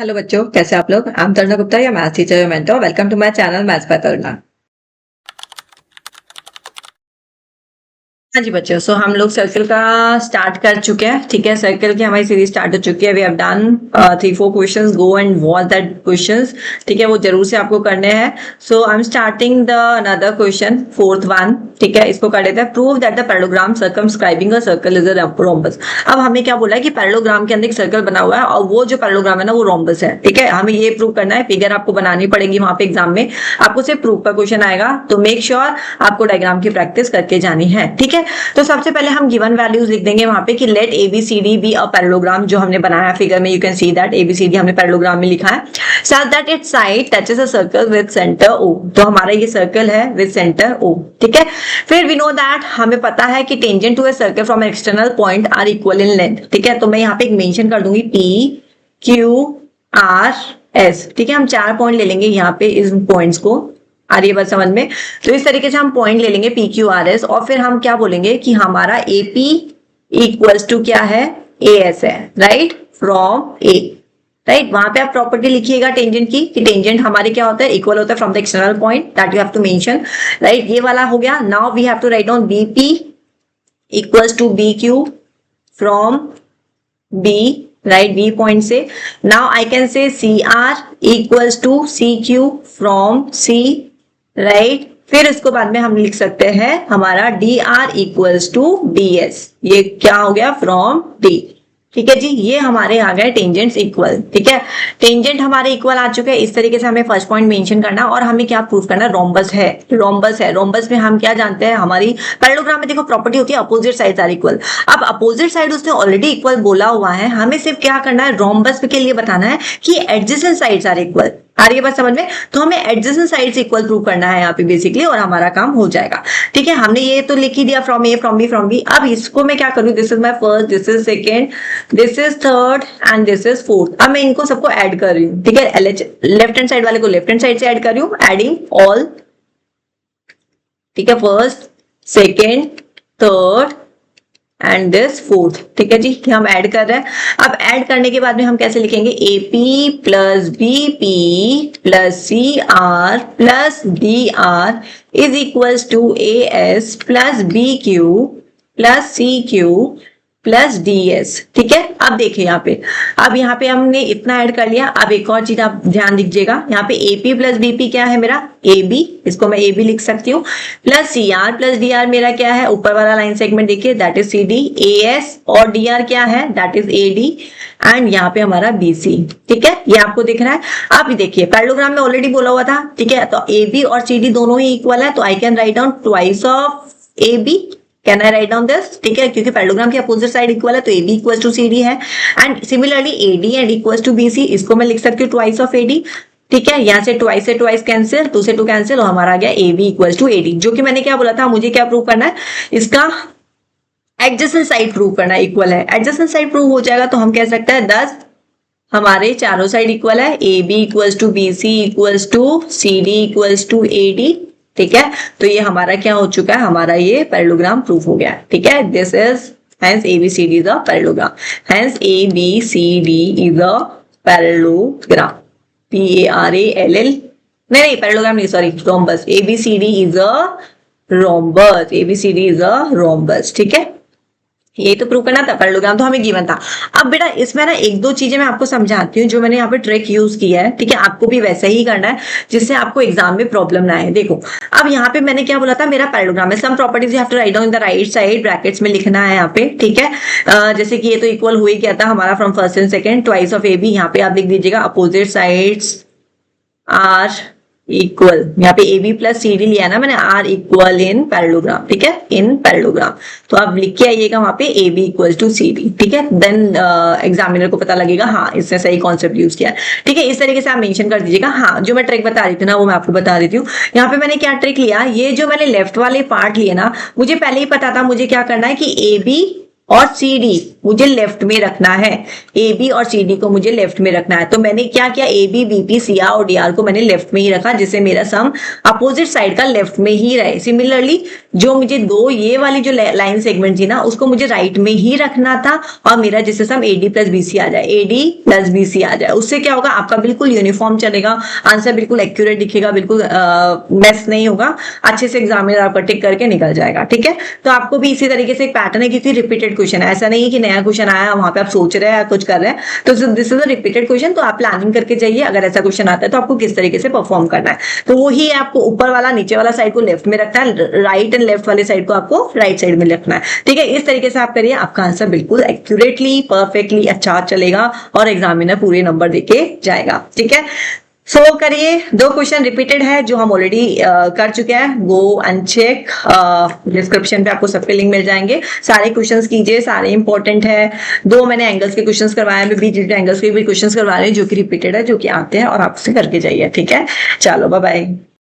Hello बच्चों, कैसे आप लोग। I am Taruna Gupta, your maths teacher your mentor. Welcome to my channel maths by Taruna. हाँ जी बच्चों, सो हम लोग सर्कल का स्टार्ट कर चुके हैं। ठीक है, सर्कल की हमारी सीरीज स्टार्ट हो चुकी है। We have done 3-4 questions. Go and watch that questions. ठीक है, वो जरूर से आपको करने हैं। So I am starting the another question, fourth one. ठीक है, इसको कर लेते हैं। Prove that the parallelogram circumscribing a circle is a rhombus. अब हमें क्या बोला है कि पैरेललोग्राम के अंदर एक सर्कल बना हुआ है और वो जो पैरेललोग्राम है ना वो रोम्बस है। ठीक है, हमें ये प्रूव करना है। फिगर आपको बनानी पड़ेगी वहां पे एग्जाम में। आपको सिर्फ प्रूफ का क्वेश्चन आएगा, तो मेक श्योर आपको डायग्राम की प्रैक्टिस करके जानी है। ठीक है, तो सबसे पहले हम गिवन वैल्यूज लिख देंगे वहां पे कि let A B C D be a parallelogram. जो हमने बनाया फिगर में, you can see that A B C D हमने पैरेललोग्राम में लिखा है। Such that its side touches a circle with centre O. तो हमारा ये सर्कल है विद सेंटर ओ। ठीक है, फिर वी नो दैट हमें पता है कि tangent to a circle from external point are equal in length. ठीक है, तो मैं यहाँ पे एक मेंशन कर दूंगी पी क्यू आर एस। ठीक है, हम 4 पॉइंट ले लेंगे यहाँ पे इस पॉइंट्स को। आ रही है बात समझ में। तो इस तरीके से हम पॉइंट ले लेंगे पी क्यू आर एस, और फिर हम क्या बोलेंगे कि हमारा एपी इक्वल्स टू क्या है, ए एस है। Right, from A. राइट, वहां पे आप प्रॉपर्टी लिखिएगा टेंजेंट की कि टेंजेंट हमारे क्या होता है, इक्वल होता है from the external point that you have to mention. Right, ये वाला हो गया। Now we have to write down BP equals to B Q from B. Right, B point से। Now I can say C R equals to C Q from C. Right, फिर इसको बाद में हम लिख सकते हैं हमारा D R equals to D S. ये क्या हो गया, फ्रॉम डी। ठीक है जी, ये हमारे आ गए टेंजेंट्स इक्वल। ठीक है, टेंजेंट हमारे इक्वल आ चुके हैं। इस तरीके से हमें फर्स्ट पॉइंट मेंशन करना, और हमें क्या प्रूफ करना, रोम्बस है। रोम्बस है, रोम्बस में हम क्या जानते हैं, हमारी पैरेललोग्राम में देखो प्रॉपर्टी होती है अपोजिट साइड्स आर इक्वल। अब अपोजिट साइड उसने ऑलरेडी इक्वल बोला हुआ है, हमें सिर्फ क्या करना है, रोम्बस के लिए बताना है कि एडजेसेंट साइड्स आर इक्वल। आ रही है बात समझ में। तो हमें एडजेसेंट साइड्स इक्वल प्रूव करना है यहाँ पे बेसिकली, और हमारा काम हो जाएगा। ठीक है, हमने ये तो लिख ही दिया from A from B from B. अब इसको मैं क्या करूँ, this is my first, this is second, this is third and this is fourth. अब मैं इनको सबको ऐड कर रही हूँ। ठीक है, लेफ्ट हैंड साइड वाले को लेफ्ट हैंड साइड से ऐड कर रही हूँ, एडिंग ऑल। ठीक है, first second third and this fourth. ठीक है जी, हम ऐड कर रहे हैं। अब ऐड करने के बाद में हम कैसे लिखेंगे, AP plus BP plus C R plus D R is equals to A S plus B Q plus C Q plus D S. ठीक है, अब देखिए यहाँ पे, अब यहाँ पे हमने इतना ऐड कर लिया। अब एक और चीज आप ध्यान दीजिएगा, यहाँ पे एपी प्लस बीपी क्या है मेरा, ए बी। इसको मैं ए बी लिख सकती हूँ। Plus C R plus D R मेरा क्या है, ऊपर वाला लाइन सेगमेंट देखिए, that is C D. A S और डी आर क्या है, that is A D. And यहाँ पे हमारा बी सी। ठीक है, ये आपको दिख रहा है। अब देखिए पैरेललोग्राम में ऑलरेडी बोला हुआ था। ठीक है, तो ए बी और सी डी दोनों ही इक्वल है, तो I can write down twice of A B. Can I write down this. ठीक है, क्योंकि पैरेललोग्राम की अपोजिट साइड इक्वल है, तो A B equal to C D है। And similarly A D and equal to B C, इसको मैं लिख सकती हूँ ट्वाइस ऑफ ए डी। ठीक है, यहाँ से ट्वाइस कैंसिल, 2 से 2 कैंसिल, और हमारा आ गया A B equal to A D. जो कि मैंने क्या बोला था, मुझे क्या प्रूव करना है, इसका एडजेसेंट साइड प्रूव करना है, इक्वल है। एडजेसेंट साइड प्रूव हो जाएगा तो हम कह सकते हैं 10 हमारे चारों साइड इक्वल है। A B equals to B C equals to C D equals to A D. ठीक है, तो ये हमारा क्या हो चुका है, हमारा ये पैरेललोग्राम प्रूफ हो गया। ठीक है, this is hence ABCD is a parallelogram. Hence ABCD is a parallelogram. PARALL नहीं पैरेललोग्राम नहीं, sorry, rhombus. ABCD is a rhombus. ABCD is a rhombus. ठीक है, ये तो प्रूव करना था, पैरेललोग्राम तो हमें गिवन था। अब बेटा इसमें ना एक दो चीजें मैं आपको समझाती हूँ जो मैंने यहाँ पे ट्रिक यूज की है। ठीक है, आपको भी वैसे ही करना है जिससे आपको एग्जाम में प्रॉब्लम ना आए। देखो, अब यहाँ पे मैंने क्या बोला था, मेरा पैरेललोग्राम है। Some properties you have to write down in the right side, brackets में लिखना है यहाँ पे। ठीक है, जैसे कि ये तो इक्वल हो ही गया था हमारा from first and second, twice of A B. यहाँ पे आप लिख दीजिएगा अपोजिट साइड्स आर इक्वल। यहाँ पे A B plus C D लिया ना मैंने, आर इक्वल इन पैरेललोग्राम। ठीक है, इन पैरेललोग्राम, तो आप लिख के आइएगा वहां पे A B equal to C D. ठीक है, देन एग्जामिनर को पता लगेगा हाँ इसने सही कॉन्सेप्ट यूज किया है। ठीक है, इस तरीके से आप मेंशन कर दीजिएगा। हाँ, जो मैं ट्रिक बता रही थी ना वो मैं आपको बता देती हूँ। यहाँ पे मैंने क्या ट्रिक लिया, ये जो मैंने लेफ्ट वाले पार्ट लिए ना, मुझे पहले ही पता था मुझे क्या करना है कि ए बी और सी डी मुझे लेफ्ट में रखना है, ए बी और सी डी को मुझे लेफ्ट में रखना है। तो मैंने क्या किया, A B B P C R और डी आर को मैंने लेफ्ट में ही रखा, जिससे मेरा सम अपोजिट साइड का लेफ्ट में ही रहे। सिमिलरली जो मुझे दो ये वाली जो लाइन सेगमेंट थी ना, उसको मुझे राइट में ही रखना था, और मेरा जिससे sum A D plus B C आ जाए, A D plus B C आ जाए। उससे क्या होगा, आपका बिल्कुल यूनिफॉर्म चलेगा, आंसर बिल्कुल एक्यूरेट दिखेगा, बिल्कुल मिस नहीं होगा, अच्छे से एग्जामिनर आपका टिक करके निकल जाएगा। ठीक है, तो आपको भी इसी तरीके से एक पैटर्न है, क्योंकि रिपीटेड क्वेश्चन है, ऐसा नहीं है कि नया क्वेश्चन आया वहां पे आप सोच रहे हैं कुछ कर रहे हैं। तो this is a repeated question, तो आप प्लानिंग करके जाइए, अगर ऐसा क्वेश्चन आता है तो आपको किस तरीके से परफॉर्म करना है। तो वही है, आपको ऊपर वाला नीचे वाला साइड को लेफ्ट में रखना है, राइट एंड लेफ्ट वाले साइड को आपको राइट साइड में रखना है। ठीक है, इस तरीके से आप करिए, आपका आंसर बिल्कुल एक्यूरेटली परफेक्टली अच्छा चलेगा और एग्जामिनर पूरे नंबर देके जाएगा। ठीक है, सो करिए, दो क्वेश्चन रिपीटेड है जो हम ऑलरेडी कर चुके हैं, गो एंड चेक, डिस्क्रिप्शन पे आपको सबके लिंक मिल जाएंगे, सारे क्वेश्चंस कीजिए, सारे इंपॉर्टेंट है। दो मैंने एंगल्स के क्वेश्चंस करवाए हैं, बीच एंगल्स के भी क्वेश्चंस करवा रहे हैं जो कि रिपीटेड है, जो कि आते हैं, और आप उसे करके जाइए। ठीक है, चलो बाय बाय।